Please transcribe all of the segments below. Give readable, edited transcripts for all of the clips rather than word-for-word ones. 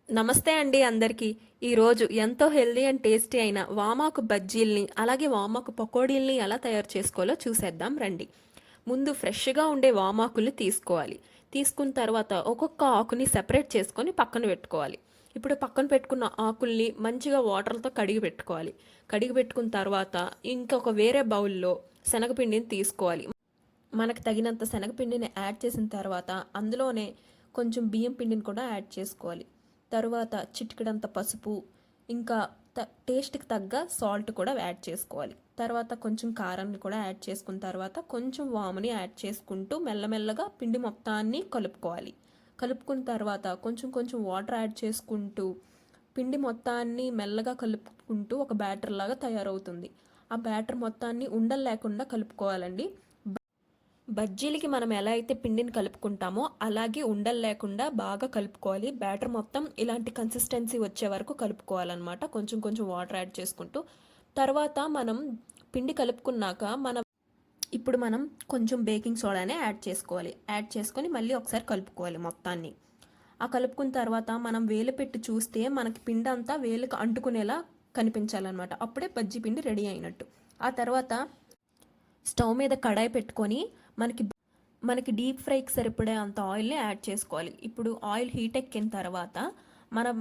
నమస్తే అండి అందరికీ. ఈరోజు ఎంతో హెల్దీ అండ్ టేస్టీ అయిన వామాకు బజ్జీల్ని, అలాగే వామాకు పకోడీల్ని ఎలా తయారు చేసుకోవాలో చూసేద్దాం రండి. ముందు ఫ్రెష్గా ఉండే వామాకుల్ని తీసుకోవాలి. తీసుకున్న తర్వాత ఒక్కొక్క ఆకుని సెపరేట్ చేసుకొని పక్కన పెట్టుకోవాలి. ఇప్పుడు పక్కన పెట్టుకున్న ఆకుల్ని మంచిగా వాటర్తో కడిగి పెట్టుకోవాలి. కడిగి పెట్టుకున్న తర్వాత ఇంకొక వేరే బౌల్లో శనగపిండిని తీసుకోవాలి. మనకు తగినంత శనగపిండిని యాడ్ చేసిన తర్వాత అందులోనే కొంచెం బియ్యం పిండిని కూడా యాడ్ చేసుకోవాలి. తర్వాత చిటికెడంత పసుపు, ఇంకా టేస్ట్కి తగ్గ సాల్ట్ కూడా యాడ్ చేసుకోవాలి. తర్వాత కొంచెం కారాన్ని కూడా యాడ్ చేసుకున్న తర్వాత కొంచెం వాముని యాడ్ చేసుకుంటూ మెల్లమెల్లగా పిండి మొత్తాన్ని కలుపుకోవాలి. కలుపుకున్న తర్వాత కొంచెం కొంచెం వాటర్ యాడ్ చేసుకుంటూ పిండి మొత్తాన్ని మెల్లగా కలుపుకుంటూ ఒక బ్యాటర్ లాగా తయారవుతుంది. ఆ బ్యాటర్ మొత్తాన్ని ఉండలు లేకుండా కలుపుకోవాలండి. బజ్జీలకి మనం ఎలా అయితే పిండిని కలుపుకుంటామో అలాగే ఉండలు లేకుండా బాగా కలుపుకోవాలి. బ్యాటర్ మొత్తం ఇలాంటి కన్సిస్టెన్సీ వచ్చే వరకు కలుపుకోవాలన్నమాట, కొంచెం కొంచెం వాటర్ యాడ్ చేసుకుంటూ. తర్వాత మనం పిండి కలుపుకున్నాక ఇప్పుడు మనం కొంచెం బేకింగ్ సోడానే యాడ్ చేసుకోవాలి. యాడ్ చేసుకొని మళ్ళీ ఒకసారి కలుపుకోవాలి మొత్తాన్ని. ఆ కలుపుకున్న తర్వాత మనం వేలు పెట్టి చూస్తే మనకి పిండి అంతా వేలుకు అంటుకునేలా కనిపించాలన్నమాట. అప్పుడే బజ్జీ పిండి రెడీ అయినట్టు. ఆ తర్వాత స్టవ్ మీద కడాయి పెట్టుకొని మనకి డీప్ ఫ్రైకి సరిపడే అంత ఆయిల్ని యాడ్ చేసుకోవాలి. ఇప్పుడు ఆయిల్ హీట్ ఎక్కిన తర్వాత మనం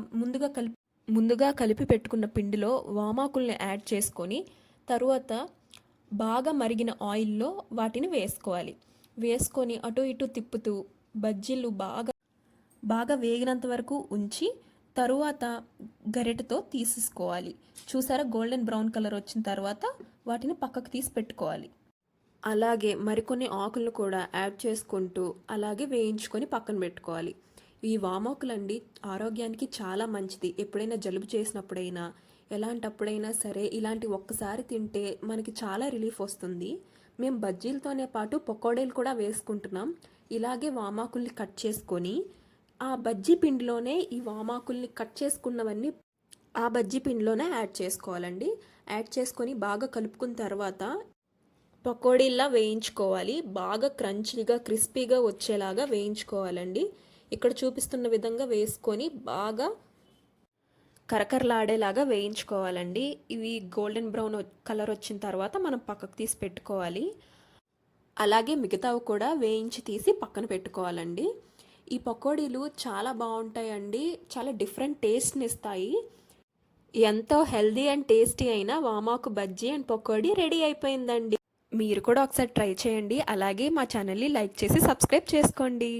ముందుగా కలిపి పెట్టుకున్న పిండిలో వామాకుల్ని యాడ్ చేసుకొని తరువాత బాగా మరిగిన ఆయిల్లో వాటిని వేసుకొని అటు ఇటు తిప్పుతూ బజ్జీలు బాగా వేగినంత వరకు ఉంచి తరువాత గరిటెతో తీసేసుకోవాలి. చూసారా, గోల్డెన్ బ్రౌన్ కలర్ వచ్చిన తర్వాత వాటిని పక్కకు తీసి పెట్టుకోవాలి. అలాగే మరికొన్ని ఆకులను కూడా యాడ్ చేసుకుంటూ అలాగే వేయించుకొని పక్కన పెట్టుకోవాలి. ఈ వామాకులండి ఆరోగ్యానికి చాలా మంచిది. ఎప్పుడైనా జలుబు చేసినప్పుడైనా ఎలాంటప్పుడైనా సరే ఇలాంటి ఒక్కసారి తింటే మనకి చాలా రిలీఫ్ వస్తుంది. మేము బజ్జీలతోనే పాటు పకోడీలు కూడా వేసుకుంటున్నాం. ఇలాగే వామాకుల్ని కట్ చేసుకొని ఆ బజ్జీ పిండిలోనే ఈ వామాకుల్ని కట్ చేసుకున్నవన్నీ ఆ బజ్జీ పిండిలోనే యాడ్ చేసుకోవాలండి. యాడ్ చేసుకొని బాగా కలుపుకున్న తర్వాత పకోడీల్లా వేయించుకోవాలి. బాగా క్రంచీగా క్రిస్పీగా వచ్చేలాగా వేయించుకోవాలండి. ఇక్కడ చూపిస్తున్న విధంగా వేసుకొని బాగా కరకరలాడేలాగా వేయించుకోవాలండి. ఇవి గోల్డెన్ బ్రౌన్ కలర్ వచ్చిన తర్వాత మనం పక్కకు తీసి పెట్టుకోవాలి. అలాగే మిగతావి కూడా వేయించి తీసి పక్కన పెట్టుకోవాలండి. ఈ పకోడీలు చాలా బాగుంటాయండి. చాలా డిఫరెంట్ టేస్ట్ని ఇస్తాయి. ఎంతో హెల్దీ అండ్ టేస్టీ అయిన వామాకు బజ్జీ అండ్ పకోడీ రెడీ అయిపోయిందండి. మీరు కూడా ఒకసారి ట్రై చేయండి. అలాగే మా ఛానల్ని లైక్ చేసి సబ్స్క్రైబ్ చేసుకోండి.